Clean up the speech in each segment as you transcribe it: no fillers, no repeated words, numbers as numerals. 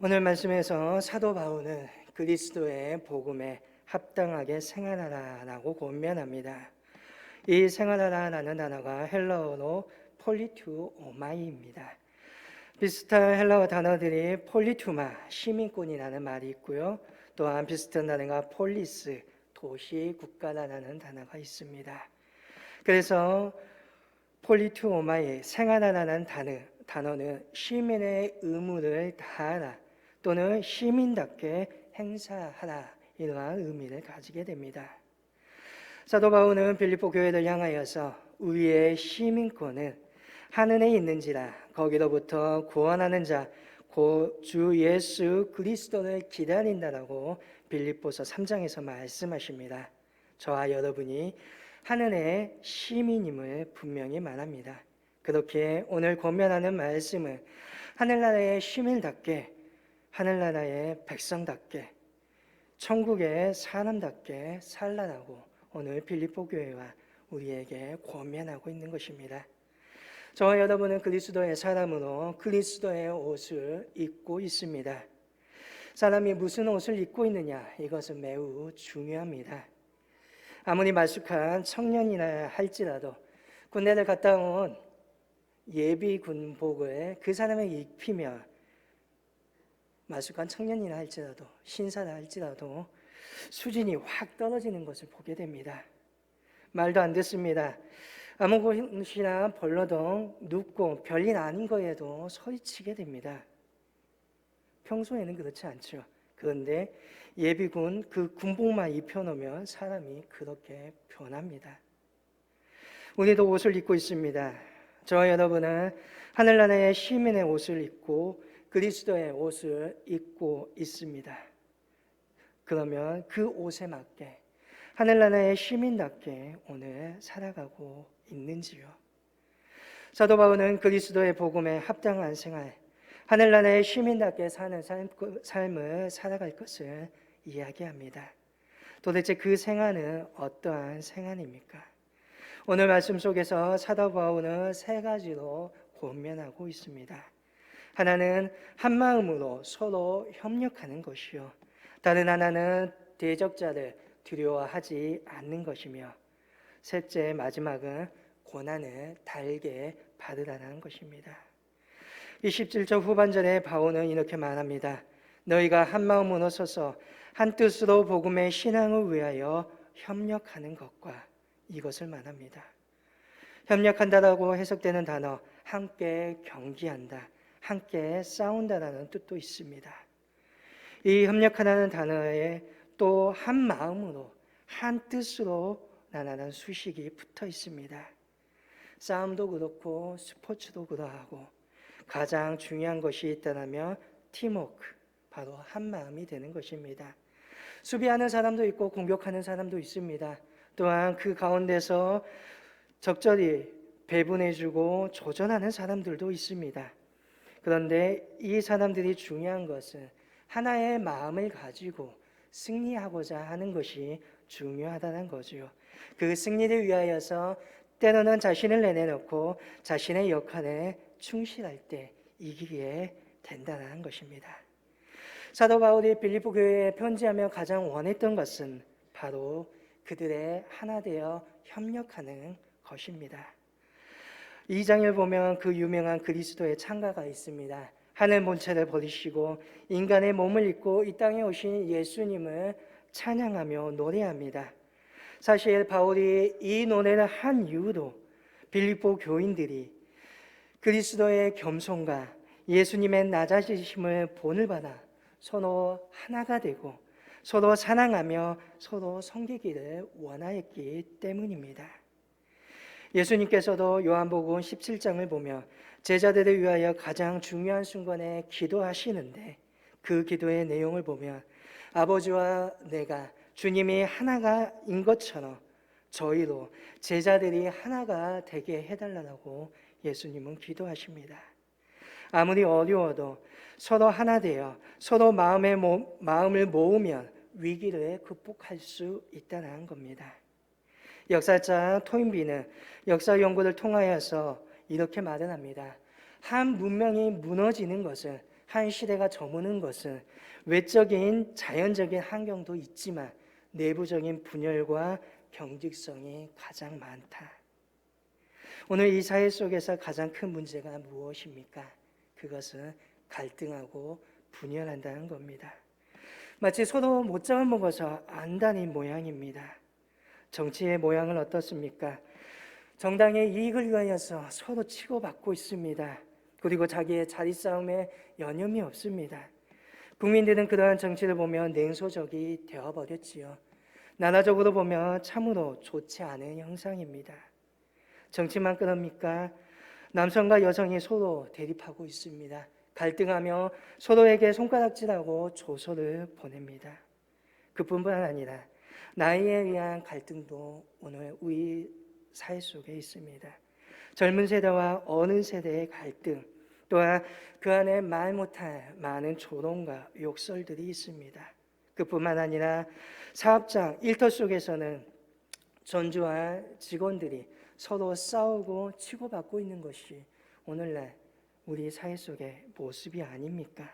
오늘 말씀에서 사도 바울은 그리스도의 복음에 합당하게 생활하라라고 권면합니다. 이 생활하라라는 단어가 헬라어로 폴리투오마이입니다. 비슷한 헬라어 단어들이 폴리투마, 시민권이라는 말이 있고요. 또한 비슷한 단어가 폴리스, 도시, 국가라는 단어가 있습니다. 그래서 폴리투오마이, 생활하라는 단어는 시민의 의무를 다하라 또는 시민답게 행사하라 이러한 의미를 가지게 됩니다. 사도 바울은 빌립보 교회를 향하여서 우리의 시민권은 하늘에 있는지라 거기로부터 구원하는 자 곧 주 예수 그리스도를 기다린다라고 빌립보서 3장에서 말씀하십니다. 저와 여러분이 하늘의 시민임을 분명히 말합니다. 그렇게 오늘 권면하는 말씀은 하늘나라의 시민답게, 하늘나라의 백성답게, 천국의 사람답게 살라라고 오늘 빌립보 교회와 우리에게 권면하고 있는 것입니다. 저와 여러분은 그리스도의 사람으로 그리스도의 옷을 입고 있습니다. 사람이 무슨 옷을 입고 있느냐, 이것은 매우 중요합니다. 아무리 말쑥한 청년이나 할지라도 군대를 갔다 온 예비 군복을 그 사람에게 입히면 말쑥한 청년이나 할지라도 신사라 할지라도 수준이 확 떨어지는 것을 보게 됩니다. 말도 안 듣습니다. 아무 곳이나 벌러덩 눕고 별일 아닌 거에도 소리치게 됩니다. 평소에는 그렇지 않죠. 그런데 예비군 그 군복만 입혀놓으면 사람이 그렇게 변합니다. 우리도 옷을 입고 있습니다. 저와 여러분은 하늘나라의 시민의 옷을 입고 그리스도의 옷을 입고 있습니다. 그러면 그 옷에 맞게 하늘나라의 시민답게 오늘 살아가고 있는지요? 사도 바울은 그리스도의 복음에 합당한 생활, 하늘나라의 시민답게 사는 삶을 살아갈 것을 이야기합니다. 도대체 그 생활은 어떠한 생활입니까? 오늘 말씀 속에서 사도 바울은 세 가지로 권면하고 있습니다. 하나는 한 마음으로 서로 협력하는 것이요. 다른 하나는 대적자를 두려워하지 않는 것이며, 셋째 마지막은 고난을 달게 받으라는 것입니다. 27절 후반절에 바울은 이렇게 말합니다. 너희가 한 마음으로 서서 한 뜻으로 복음의 신앙을 위하여 협력하는 것과 이것을 말합니다. 협력한다라고 해석되는 단어 함께 경기한다, 함께 싸운다라는 뜻도 있습니다. 이 협력하라는 단어에 또 한 마음으로 한 뜻으로 라는 수식이 붙어 있습니다. 싸움도 그렇고 스포츠도 그러하고 가장 중요한 것이 있다면 팀워크, 바로 한 마음이 되는 것입니다. 수비하는 사람도 있고 공격하는 사람도 있습니다. 또한 그 가운데서 적절히 배분해주고 조절하는 사람들도 있습니다. 그런데 이 사람들이 중요한 것은 하나의 마음을 가지고 승리하고자 하는 것이 중요하다는 거죠. 그 승리를 위하여서 때로는 자신을 내려놓고 자신의 역할에 충실할 때 이기게 된다는 것입니다. 사도 바울이 빌립보 교회에 편지하며 가장 원했던 것은 바로 그들의 하나 되어 협력하는 것입니다. 2장을 보면 그 유명한 그리스도의 찬가가 있습니다. 하늘 본체를 버리시고 인간의 몸을 입고 이 땅에 오신 예수님을 찬양하며 노래합니다. 사실 바울이 이 노래를 한 이유도 빌립보 교인들이 그리스도의 겸손과 예수님의 낮아지심을 본을 받아 서로 하나가 되고 서로 사랑하며 서로 섬기기를 원하였기 때문입니다. 예수님께서도 요한복음 17장을 보며 제자들을 위하여 가장 중요한 순간에 기도하시는데 그 기도의 내용을 보면 아버지와 내가 주님이 하나가인 것처럼 저희로 제자들이 하나가 되게 해달라고 예수님은 기도하십니다. 아무리 어려워도 서로 하나 되어 서로 마음을 모으면 위기를 극복할 수 있다는 겁니다. 역사자 토인비는 역사 연구를 통하여서 이렇게 말을 합니다. 한 문명이 무너지는 것은 한 시대가 저무는 것은 외적인 자연적인 환경도 있지만 내부적인 분열과 경직성이 가장 많다. 오늘 이 사회 속에서 가장 큰 문제가 무엇입니까? 그것은 갈등하고 분열한다는 겁니다. 마치 서로 못 잡아먹어서 안다는 모양입니다. 정치의 모양은 어떻습니까? 정당의 이익을 위하여서 서로 치고받고 있습니다. 그리고 자기의 자리 싸움에 여념이 없습니다. 국민들은 그러한 정치를 보면 냉소적이 되어버렸지요. 나라적으로 보면 참으로 좋지 않은 형상입니다. 정치만 그럽니까? 남성과 여성이 서로 대립하고 있습니다. 갈등하며 서로에게 손가락질하고 조소를 보냅니다. 그뿐만 아니라 나이에 의한 갈등도 오늘 우리 사회 속에 있습니다. 젊은 세대와 어른 세대의 갈등, 또한 그 안에 말 못할 많은 조롱과 욕설들이 있습니다. 그뿐만 아니라 사업장, 일터 속에서는 전주와 직원들이 서로 싸우고 치고받고 있는 것이 오늘날 우리 사회 속의 모습이 아닙니까?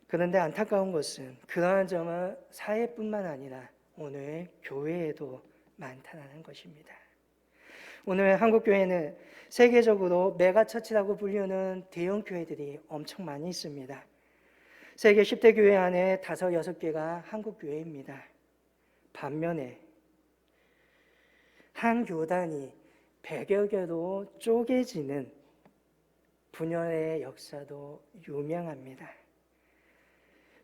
그런데 안타까운 것은 그러한 점은 사회뿐만 아니라 오늘 교회에도 많다는 것입니다. 오늘 한국 교회는 세계적으로 메가처치라고 불리는 대형 교회들이 엄청 많이 있습니다. 세계 10대 교회 안에 5, 6개가 한국 교회입니다. 반면에 한 교단이 100여 개로 쪼개지는 분열의 역사도 유명합니다.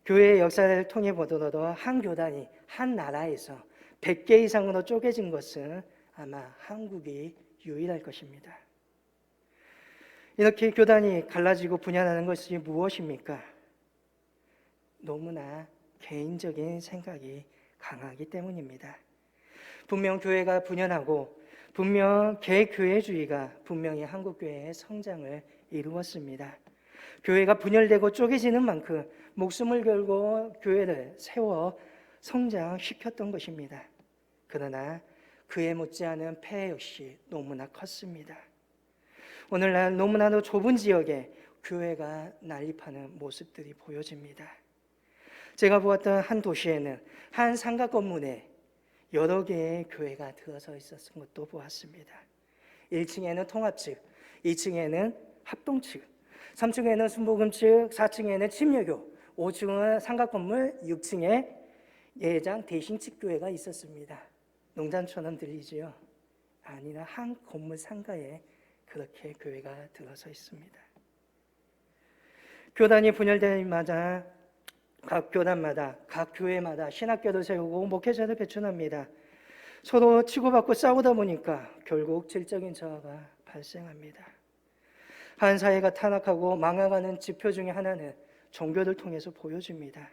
교회의 역사를 통해 보더라도 한 교단이 한 나라에서 100개 이상으로 쪼개진 것은 아마 한국이 유일할 것입니다. 이렇게 교단이 갈라지고 분열하는 것이 무엇입니까? 너무나 개인적인 생각이 강하기 때문입니다. 분명 교회가 분열하고 분명 개교회주의가 분명히 한국교회의 성장을 이루었습니다. 교회가 분열되고 쪼개지는 만큼 목숨을 걸고 교회를 세워 성장시켰던 것입니다. 그러나 그에 못지않은 폐해 역시 너무나 컸습니다. 오늘날 너무나도 좁은 지역에 교회가 난립하는 모습들이 보여집니다. 제가 보았던 한 도시에는 한 상가 건물에 여러 개의 교회가 들어서 있었던 것도 보았습니다. 1층에는 통합 측, 2층에는 합동 측, 3층에는 순복음 측, 4층에는 침례교, 5층은 상가 건물, 6층에 예장 대신측 교회가 있었습니다. 농담처럼 들리지요? 아니나 한 건물 상가에 그렇게 교회가 들어서 있습니다. 교단이 분열되자마자 각 교단마다, 각 교회마다 신학교를 세우고 목회자를 배출합니다. 서로 치고받고 싸우다 보니까 결국 질적인 저하가 발생합니다. 한 사회가 타락하고 망해가는 지표 중에 하나는 종교를 통해서 보여줍니다.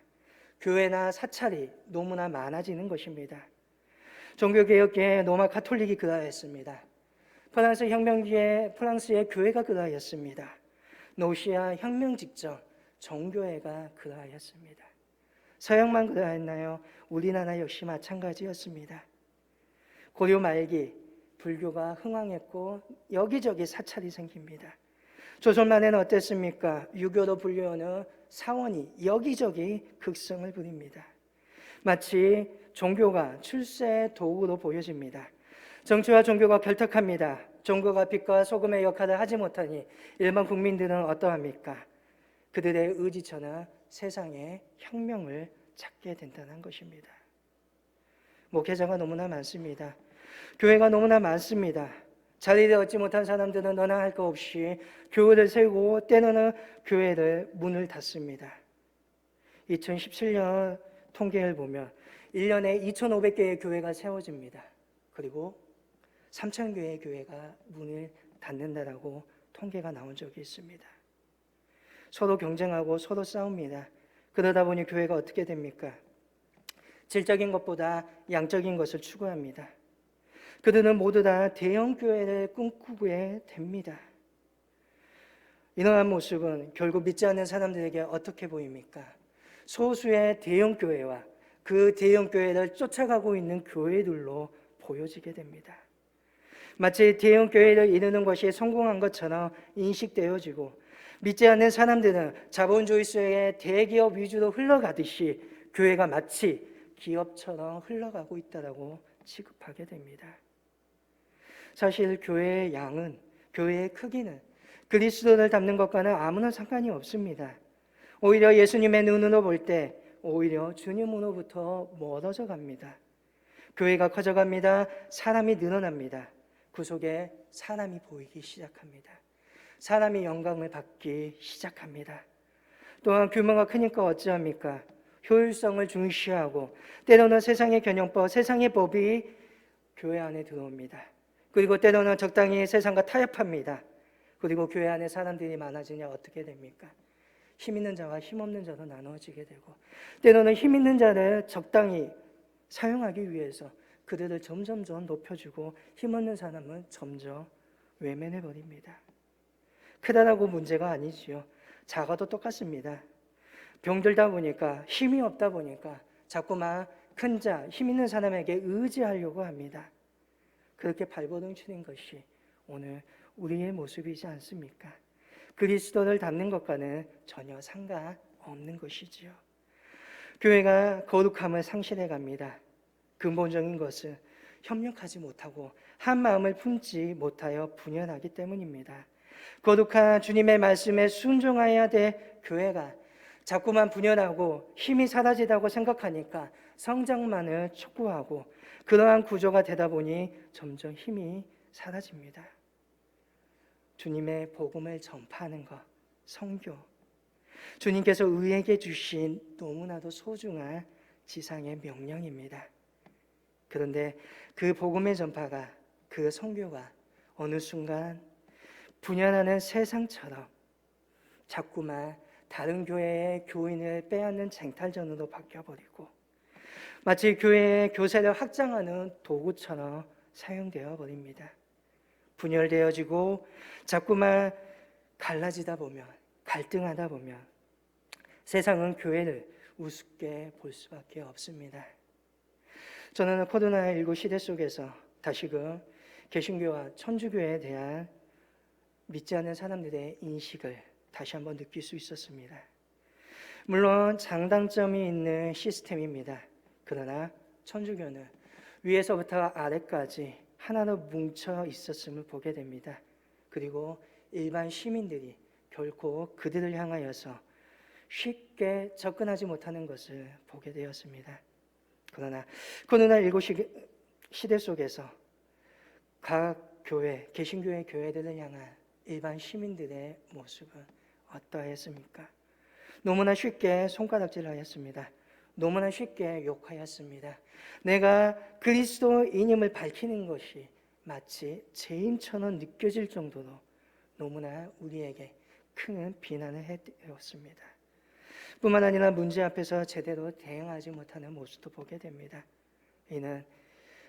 교회나 사찰이 너무나 많아지는 것입니다. 종교개혁계의 로마 가톨릭이 그러하였습니다. 프랑스 혁명 뒤에 프랑스의 교회가 그러하였습니다. 노시아 혁명 직전 정교회가 그러하였습니다. 서양만 그러하였나요? 우리나라 역시 마찬가지였습니다. 고려 말기 불교가 흥왕했고 여기저기 사찰이 생깁니다. 조선 말에는 어땠습니까? 유교로 불려오는 사원이 여기저기 극성을 부립니다. 마치 종교가 출세의 도구로 보여집니다. 정치와 종교가 결탁합니다. 종교가 빛과 소금의 역할을 하지 못하니 일반 국민들은 어떠합니까? 그들의 의지처럼 세상에 혁명을 찾게 된다는 것입니다. 목회자가 너무나 많습니다. 교회가 너무나 많습니다. 자리를 얻지 못한 사람들은 너나 할 것 없이 교회를 세우고 때로는 교회를 문을 닫습니다. 2017년 통계를 보면 1년에 2,500개의 교회가 세워집니다. 그리고 3,000개의 교회가 문을 닫는다라고 통계가 나온 적이 있습니다. 서로 경쟁하고 서로 싸웁니다. 그러다 보니 교회가 어떻게 됩니까? 질적인 것보다 양적인 것을 추구합니다. 그들은 모두 다 대형 교회를 꿈꾸게 됩니다. 이러한 모습은 결국 믿지 않는 사람들에게 어떻게 보입니까? 소수의 대형 교회와 그 대형 교회를 쫓아가고 있는 교회들로 보여지게 됩니다. 마치 대형 교회를 이루는 것이 성공한 것처럼 인식되어지고 믿지 않는 사람들은 자본주의 속에 대기업 위주로 흘러가듯이 교회가 마치 기업처럼 흘러가고 있다고 취급하게 됩니다. 사실 교회의 양은, 교회의 크기는 그리스도를 닮는 것과는 아무런 상관이 없습니다. 오히려 예수님의 눈으로 볼 때 오히려 주님으로부터 멀어져 갑니다. 교회가 커져갑니다. 사람이 늘어납니다. 그 속에 사람이 보이기 시작합니다. 사람이 영광을 받기 시작합니다. 또한 규모가 크니까 어찌합니까? 효율성을 중시하고 때로는 세상의 경영법, 세상의 법이 교회 안에 들어옵니다. 그리고 때로는 적당히 세상과 타협합니다. 그리고 교회 안에 사람들이 많아지냐 어떻게 됩니까? 힘 있는 자와 힘 없는 자로 나누어지게 되고 때로는 힘 있는 자를 적당히 사용하기 위해서 그들을 점점 높여주고 힘 없는 사람은 점점 외면해버립니다. 크다라고 문제가 아니지요. 작아도 똑같습니다. 병들다 보니까 힘이 없다 보니까 자꾸만 큰 자, 힘 있는 사람에게 의지하려고 합니다. 그렇게 발버둥 치는 것이 오늘 우리의 모습이지 않습니까? 그리스도를 닮는 것과는 전혀 상관없는 것이지요. 교회가 거룩함을 상실해 갑니다. 근본적인 것은 협력하지 못하고 한 마음을 품지 못하여 분열하기 때문입니다. 거룩한 주님의 말씀에 순종해야 될 교회가 자꾸만 분열하고 힘이 사라지다고 생각하니까 성장만을 촉구하고 그러한 구조가 되다 보니 점점 힘이 사라집니다. 주님의 복음을 전파하는 것, 선교, 주님께서 우리에게 주신 너무나도 소중한 지상의 명령입니다. 그런데 그 복음의 전파가, 그 선교가 어느 순간 분열하는 세상처럼 자꾸만 다른 교회의 교인을 빼앗는 쟁탈전으로 바뀌어버리고 마치 교회의 교세를 확장하는 도구처럼 사용되어 버립니다. 분열되어지고 자꾸만 갈라지다 보면, 갈등하다 보면 세상은 교회를 우습게 볼 수밖에 없습니다. 저는 코로나19 시대 속에서 다시금 개신교와 천주교에 대한 믿지 않는 사람들의 인식을 다시 한번 느낄 수 있었습니다. 물론 장단점이 있는 시스템입니다. 그러나 천주교는 위에서부터 아래까지 하나로 뭉쳐 있었음을 보게 됩니다. 그리고 일반 시민들이 결코 그들을 향하여서 쉽게 접근하지 못하는 것을 보게 되었습니다. 그러나 코로나19 시대 속에서 각 교회, 개신교의 교회들을 향한 일반 시민들의 모습은 어떠했습니까? 너무나 쉽게 손가락질하였습니다. 너무나 쉽게 욕하였습니다. 내가 그리스도인임을 밝히는 것이 마치 죄인처럼 느껴질 정도로 너무나 우리에게 큰 비난을 해대었습니다. 뿐만 아니라 문제 앞에서 제대로 대응하지 못하는 모습도 보게 됩니다. 이는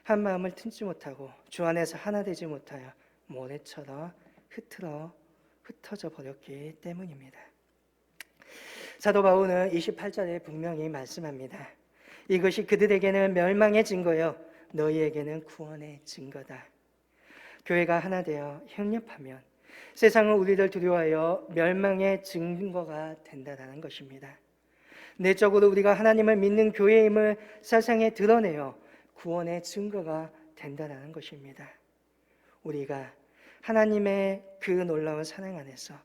한 마음을 튼지 못하고 주 안에서 하나 되지 못하여 모래처럼 흩어져 버렸기 때문입니다. 사도 바울은 28절에 분명히 말씀합니다. 이것이 그들에게는 멸망의 증거요 너희에게는 구원의 증거다. 교회가 하나 되어 협력하면 세상은 우리를 두려워하여 멸망의 증거가 된다는 것입니다. 내적으로 우리가 하나님을 믿는 교회임을 세상에 드러내어 구원의 증거가 된다는 것입니다. 우리가 하나님의 그 놀라운 사랑 안에서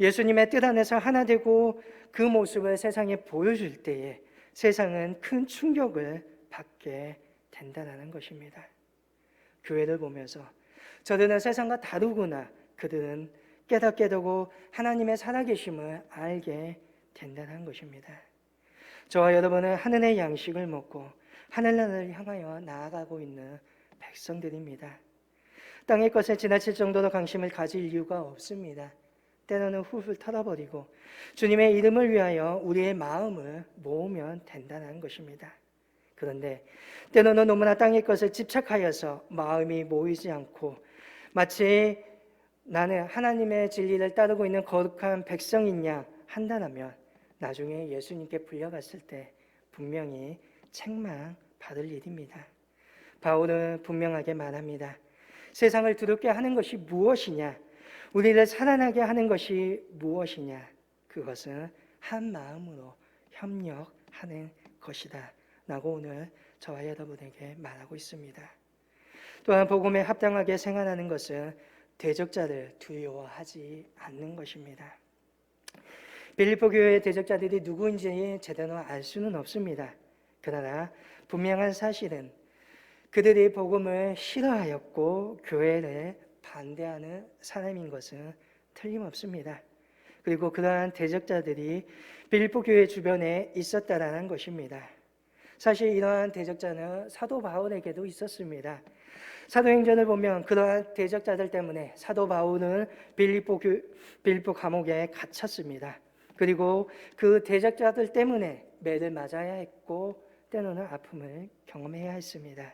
예수님의 뜻 안에서 하나 되고 그 모습을 세상에 보여줄 때에 세상은 큰 충격을 받게 된다는 것입니다. 교회를 보면서 저들은 세상과 다르구나, 그들은 깨닫게 되고 하나님의 살아계심을 알게 된다는 것입니다. 저와 여러분은 하늘의 양식을 먹고 하늘나라를 향하여 나아가고 있는 백성들입니다. 땅의 것에 지나칠 정도로 관심을 가질 이유가 없습니다. 때로는 훌훌 털어버리고 주님의 이름을 위하여 우리의 마음을 모으면 된다는 것입니다. 그런데 때로는 너무나 땅의 것에 집착하여서 마음이 모이지 않고 마치 나는 하나님의 진리를 따르고 있는 거룩한 백성인 양 한다면 나중에 예수님께 불려갔을 때 분명히 책망받을 일입니다. 바울은 분명하게 말합니다. 세상을 두렵게 하는 것이 무엇이냐? 우리를 살아나게 하는 것이 무엇이냐? 그것은 한 마음으로 협력하는 것이다 라고 오늘 저와 여러분에게 말하고 있습니다. 또한 복음에 합당하게 생활하는 것은 대적자를 두려워하지 않는 것입니다. 빌립보 교회의 대적자들이 누구인지 제대로 알 수는 없습니다. 그러나 분명한 사실은 그들이 복음을 싫어하였고 교회를 반대하는 사람인 것은 틀림없습니다. 그리고 그러한 대적자들이 빌립보 교회 주변에 있었다라는 것입니다. 사실 이러한 대적자는 사도 바울에게도 있었습니다. 사도행전을 보면 그러한 대적자들 때문에 사도 바울은 빌립보 감옥에 갇혔습니다. 그리고 그 대적자들 때문에 매를 맞아야 했고 때로는 아픔을 경험해야 했습니다.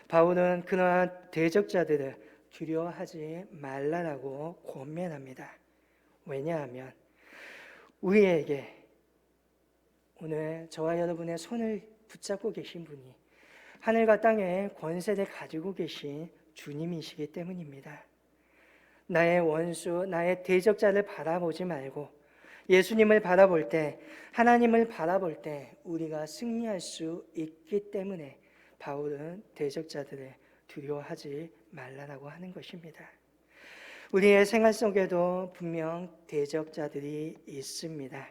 바울은 그러한 대적자들을 두려워하지 말라라고 권면합니다. 왜냐하면 우리에게 오늘 저와 여러분의 손을 붙잡고 계신 분이 하늘과 땅의 권세를 가지고 계신 주님이시기 때문입니다. 나의 원수, 나의 대적자를 바라보지 말고 예수님을 바라볼 때, 하나님을 바라볼 때 우리가 승리할 수 있기 때문에 바울은 대적자들을 두려워하지 말라라고 하는 것입니다. 우리의 생활 속에도 분명 대적자들이 있습니다.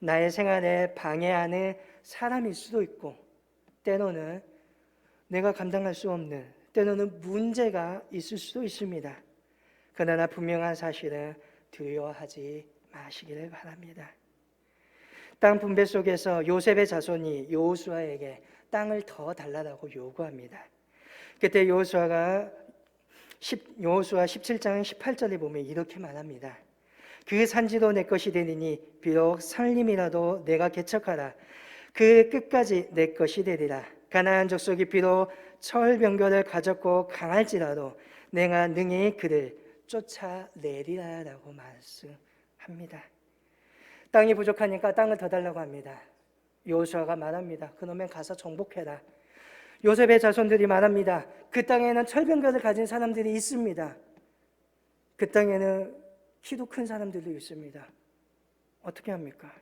나의 생활에 방해하는 사람일 수도 있고 때로는 내가 감당할 수 없는, 때로는 문제가 있을 수도 있습니다. 그러나 분명한 사실은 두려워하지 마시기를 바랍니다. 땅 분배 속에서 요셉의 자손이 여호수아에게 땅을 더 달라고 요구합니다. 그때 여호수아 17장 18절에 보면 이렇게 말합니다. 그 산지도 내 것이 되리니 비록 산림이라도 내가 개척하라. 그 끝까지 내 것이 되리라. 가나안 족속이 비록 철병거를 가졌고 강할지라도 내가 능히 그를 쫓아내리라라고 말씀합니다. 땅이 부족하니까 땅을 더 달라고 합니다. 여호수아가 말합니다. 그러면 가서 정복해라. 요셉의 자손들이 말합니다. 그 땅에는 철병거를 가진 사람들이 있습니다. 그 땅에는 키도 큰 사람들도 있습니다. 어떻게 합니까?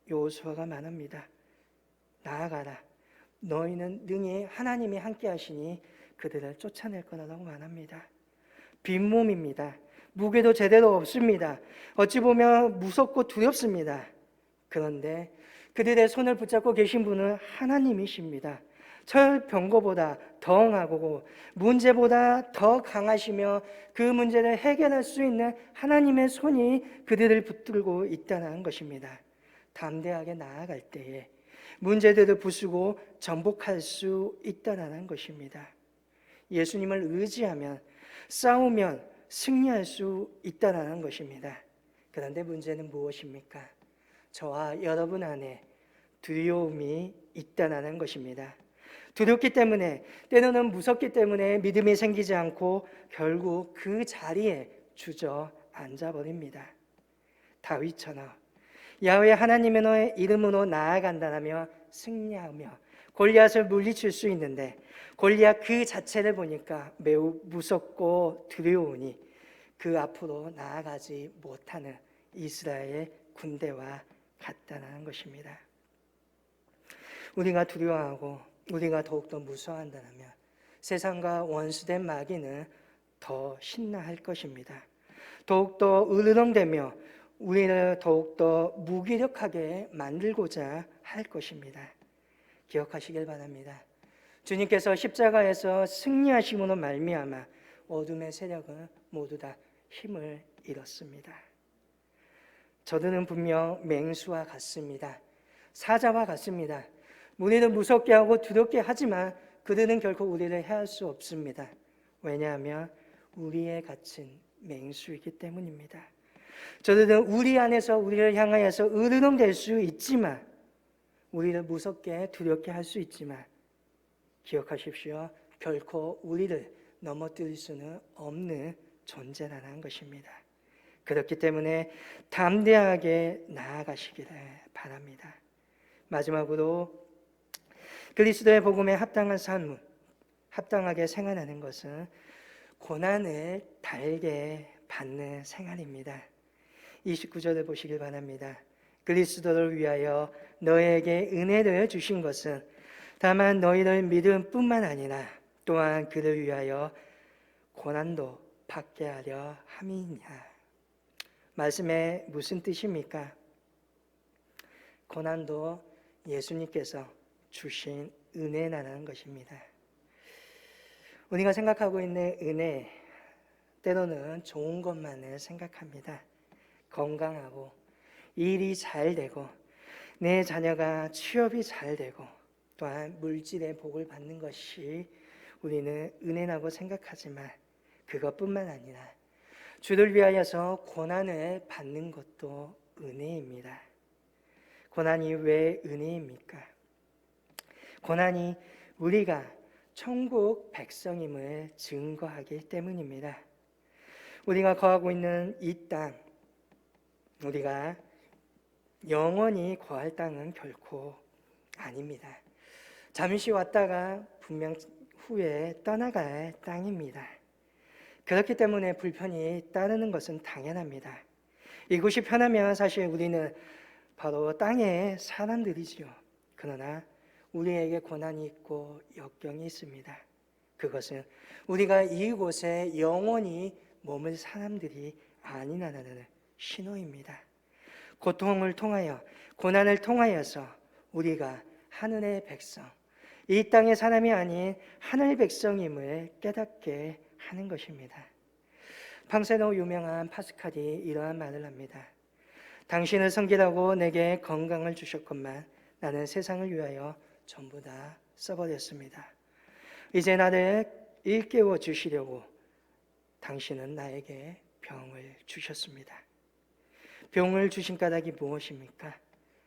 여호수아가 말합니다. 나아가라. 너희는 능히 하나님이 함께 하시니 그들을 쫓아낼 거라고 말합니다. 빈몸입니다. 무게도 제대로 없습니다. 어찌 보면 무섭고 두렵습니다. 그런데 그들의 손을 붙잡고 계신 분은 하나님이십니다. 철병거보다 더 강하고 문제보다 더 강하시며 그 문제를 해결할 수 있는 하나님의 손이 그들을 붙들고 있다는 것입니다. 담대하게 나아갈 때에 문제들을 부수고 정복할 수 있다는 것입니다. 예수님을 의지하면 싸우면 승리할 수 있다는 것입니다. 그런데 문제는 무엇입니까? 저와 여러분 안에 두려움이 있다는 것입니다. 두렵기 때문에, 때로는 무섭기 때문에 믿음이 생기지 않고 결국 그 자리에 주저앉아 버립니다. 다윗처럼 야훼 하나님의 이름으로 나아간다면 승리하며 골리앗을 물리칠 수 있는데 골리앗 그 자체를 보니까 매우 무섭고 두려우니 그 앞으로 나아가지 못하는 이스라엘 군대와 같다는 것입니다. 우리가 두려워하고 우리가 더욱더 무서워한다면 세상과 원수된 마귀는 더 신나할 것입니다. 더욱더 으르렁대며 우리를 더욱더 무기력하게 만들고자 할 것입니다. 기억하시길 바랍니다. 주님께서 십자가에서 승리하심으로 말미암아 어둠의 세력은 모두 다 힘을 잃었습니다. 저들은 분명 맹수와 같습니다. 사자와 같습니다. 우리를 무섭게 하고 두렵게 하지만 그들은 결코 우리를 해할 수 없습니다. 왜냐하면 우리의 갇힌 맹수이기 때문입니다. 저들은 우리 안에서 우리를 향하여서 으르렁댈 수 있지만 우리를 무섭게 두렵게 할 수 있지만 기억하십시오. 결코 우리를 넘어뜨릴 수는 없는 존재라는 것입니다. 그렇기 때문에 담대하게 나아가시기를 바랍니다. 마지막으로 그리스도의 복음에 합당한 삶, 합당하게 생활하는 것은 고난을 달게 받는 생활입니다. 29절을 보시길 바랍니다. 그리스도를 위하여 너에게 은혜를 주신 것은 다만 너희를 믿음뿐만 아니라 또한 그를 위하여 고난도 받게 하려 함이냐. 말씀에 무슨 뜻입니까? 고난도 예수님께서 주신 은혜라는 것입니다. 우리가 생각하고 있는 은혜, 때로는 좋은 것만을 생각합니다. 건강하고 일이 잘 되고 내 자녀가 취업이 잘 되고 또한 물질의 복을 받는 것이 우리는 은혜라고 생각하지만 그것뿐만 아니라 주를 위하여서 고난을 받는 것도 은혜입니다. 고난이 왜 은혜입니까? 고난이 우리가 천국 백성임을 증거하기 때문입니다. 우리가 거하고 있는 이 땅, 우리가 영원히 거할 땅은 결코 아닙니다. 잠시 왔다가 분명 후에 떠나갈 땅입니다. 그렇기 때문에 불편이 따르는 것은 당연합니다. 이곳이 편하면 사실 우리는 바로 땅의 사람들이지요. 그러나 우리에게 고난이 있고 역경이 있습니다. 그것은 우리가 이곳에 영원히 머물 사람들이 아니라는 신호입니다. 고통을 통하여 고난을 통하여서 우리가 하늘의 백성, 이 땅의 사람이 아닌 하늘 백성임을 깨닫게 하는 것입니다. 방세노 유명한 파스칼이 이러한 말을 합니다. 당신을 섬기라고 내게 건강을 주셨건만 나는 세상을 위하여 전부 다 써버렸습니다. 이제 나를 일깨워 주시려고 당신은 나에게 병을 주셨습니다. 병을 주신 까닭이 무엇입니까?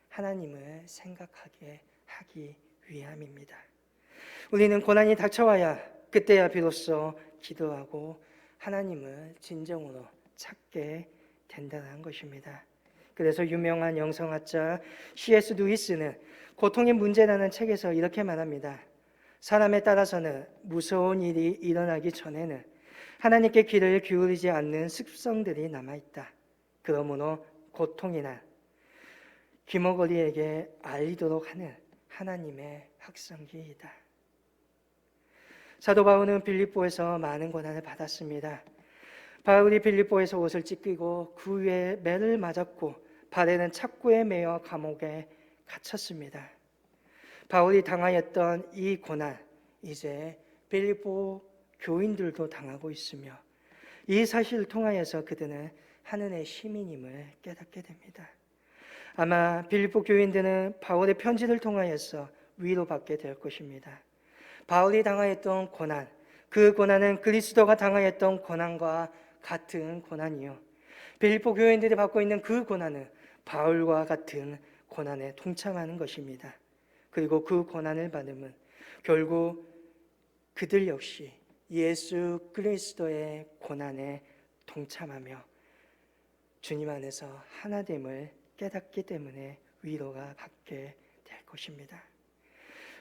하나님을 생각하게 하기 위함입니다. 우리는 고난이 닥쳐와야 그때야 비로소 기도하고 하나님을 진정으로 찾게 된다는 것입니다. 그래서 유명한 영성학자 C.S. 루이스는 고통의 문제라는 책에서 이렇게 말합니다. 사람에 따라서는 무서운 일이 일어나기 전에는 하나님께 귀를 기울이지 않는 습성들이 남아있다. 그러므로 고통이나 귀머거리에게 알리도록 하는 하나님의 확성기이다. 사도 바울은 빌립보에서 많은 고난을 받았습니다. 바울이 빌립보에서 옷을 찢기고 그 위에 매를 맞았고 발에는 착고에 매여 감옥에 갇혔습니다. 바울이 당하였던 이 고난, 이제 빌립보 교인들도 당하고 있으며 이 사실을 통하여서 그들은 하늘의 시민임을 깨닫게 됩니다. 아마 빌립보 교인들은 바울의 편지를 통하여서 위로받게 될 것입니다. 바울이 당하였던 고난, 그 고난은 그리스도가 당하였던 고난과 같은 고난이요. 빌립보 교인들이 받고 있는 그 고난은 바울과 같은 고난에 동참하는 것입니다. 그리고 그 고난을 받으면 결국 그들 역시 예수 그리스도의 고난에 동참하며 주님 안에서 하나됨을 깨닫기 때문에 위로가 받게 될 것입니다.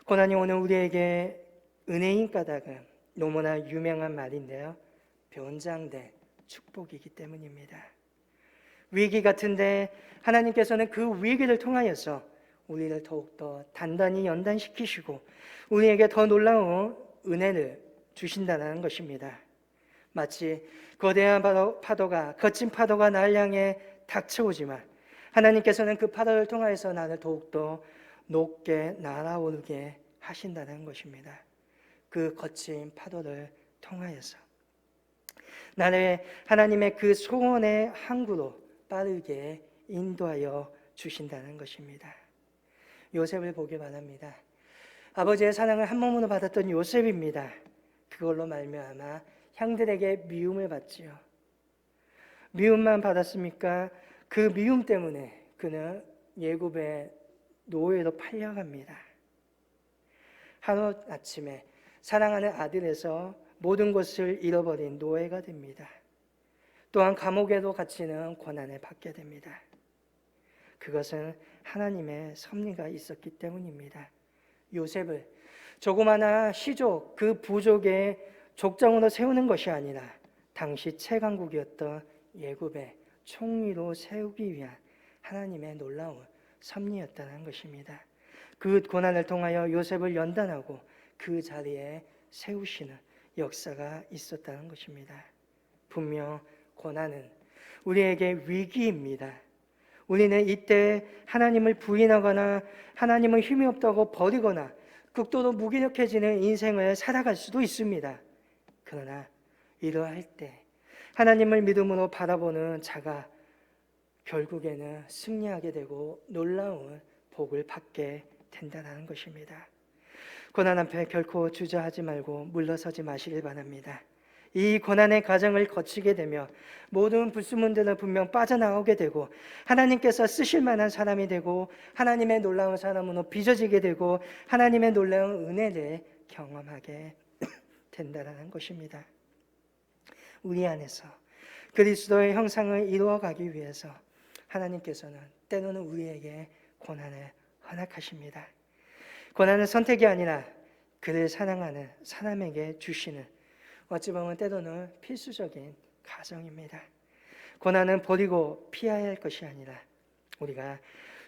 고난이 오늘 우리에게 은혜인 까닭은 너무나 유명한 말인데요. 변장된 축복이기 때문입니다. 위기 같은데 하나님께서는 그 위기를 통하여서 우리를 더욱더 단단히 연단시키시고 우리에게 더 놀라운 은혜를 주신다는 것입니다. 마치 거대한 파도가 거친 파도가 날 향해 닥쳐오지만 하나님께서는 그 파도를 통하여서 나를 더욱더 높게 날아오르게 하신다는 것입니다. 그 거친 파도를 통하여서 나를 하나님의 그 소원의 항구로 빠르게 인도하여 주신다는 것입니다. 요셉을 보기 바랍니다. 아버지의 사랑을 한 몸으로 받았던 요셉입니다. 그걸로 말미암아 형들에게 미움을 받지요. 미움만 받았습니까? 그 미움 때문에 그는 예굽의 노예로 팔려갑니다. 하루아침에 사랑하는 아들에서 모든 것을 잃어버린 노예가 됩니다. 또한 감옥에도 갇히는 고난을 받게 됩니다. 그것은 하나님의 섭리가 있었기 때문입니다. 요셉을 조그마한 시족, 그 부족의 족장으로 세우는 것이 아니라 당시 최강국이었던 예굽의 총리로 세우기 위한 하나님의 놀라운 섭리였다는 것입니다. 그 고난을 통하여 요셉을 연단하고 그 자리에 세우시는 역사가 있었다는 것입니다. 분명 고난은 우리에게 위기입니다. 우리는 이때 하나님을 부인하거나 하나님은 힘이 없다고 버리거나 극도로 무기력해지는 인생을 살아갈 수도 있습니다. 그러나 이러할 때 하나님을 믿음으로 바라보는 자가 결국에는 승리하게 되고 놀라운 복을 받게 된다는 것입니다. 고난 앞에 결코 주저하지 말고 물러서지 마시길 바랍니다. 이 고난의 과정을 거치게 되며 모든 불순물들은 분명 빠져나오게 되고 하나님께서 쓰실 만한 사람이 되고 하나님의 놀라운 사람으로 빚어지게 되고 하나님의 놀라운 은혜를 경험하게 된다는 것입니다. 우리 안에서 그리스도의 형상을 이루어가기 위해서 하나님께서는 때로는 우리에게 고난을 허락하십니다. 고난은 선택이 아니라 그를 사랑하는 사람에게 주시는 어찌 보면 때로는 필수적인 과정입니다. 고난은 버리고 피해야 할 것이 아니라 우리가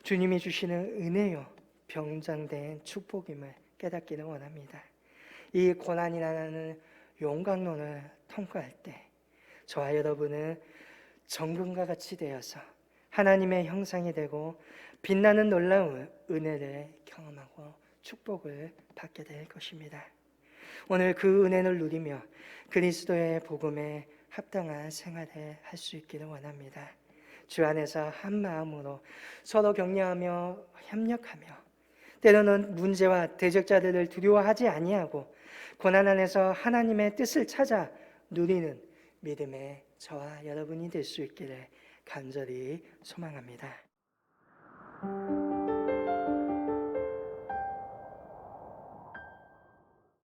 주님이 주시는 은혜요 병장된 축복임을 깨닫기를 원합니다. 이 고난이라는 용광로를 통과할 때 저와 여러분은 정금과 같이 되어서 하나님의 형상이 되고 빛나는 놀라운 은혜를 경험하고 축복을 받게 될 것입니다. 오늘 그 은혜를 누리며 그리스도의 복음에 합당한 생활을 할 수 있기를 원합니다. 주 안에서 한 마음으로 서로 격려하며 협력하며 때로는 문제와 대적자들을 두려워하지 아니하고 고난 안에서 하나님의 뜻을 찾아 누리는 믿음의 저와 여러분이 될 수 있기를 간절히 소망합니다.